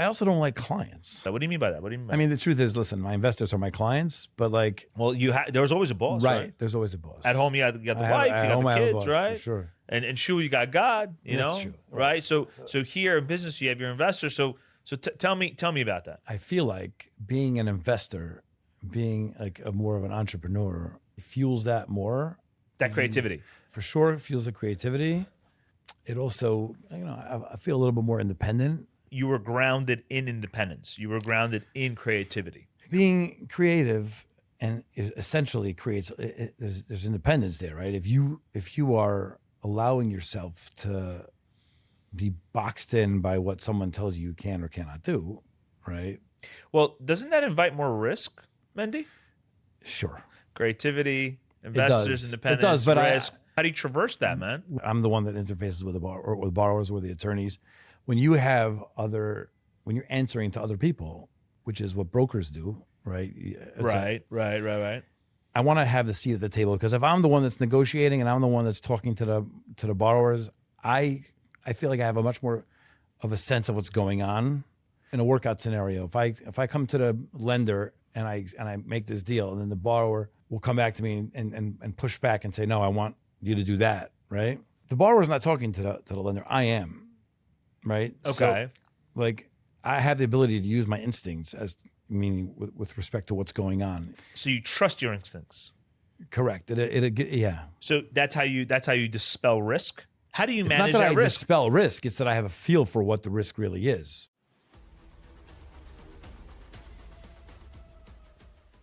I also don't like clients. So what do you mean by that? What do you mean by I mean, the truth is, listen, my investors are my clients, but like, well, there's always a boss, right? there's always a boss. At home, you got the wife, at you got home, I the have a kids, boss, right? for sure. And shul, you got God, you That's know, true. right? So here in business, you have your investors. So tell me about that. I feel like being an investor, being like more of an entrepreneur, fuels that more. That creativity. For sure, it fuels the creativity. It also, I feel a little bit more independent. You were grounded in independence. You were grounded in creativity. Being creative and it essentially creates there's independence there, right? If you are allowing yourself to be boxed in by what someone tells you can or cannot do, right? Well, doesn't that invite more risk, Mendy? Sure. Creativity, investors, independence, it does, but risk. How do you traverse that, man? I'm the one that interfaces with with borrowers or the attorneys. When you're answering to other people, which is what brokers do, right? Right. I want to have the seat at the table, because if I'm the one that's negotiating and I'm the one that's talking to the borrowers, I feel like I have a much more of a sense of what's going on in a workout scenario. If I come to the lender and I make this deal, and then the borrower will come back to me and push back and say, no, I want you to do that, right? The borrower's not talking to the lender. I am, right? Okay. So, like, I have the ability to use my instincts meaning with respect to what's going on. So you trust your instincts. Correct. Yeah. So that's how you dispel risk. How do you manage it's not that I risk? dispel risk. It's that I have a feel for what the risk really is.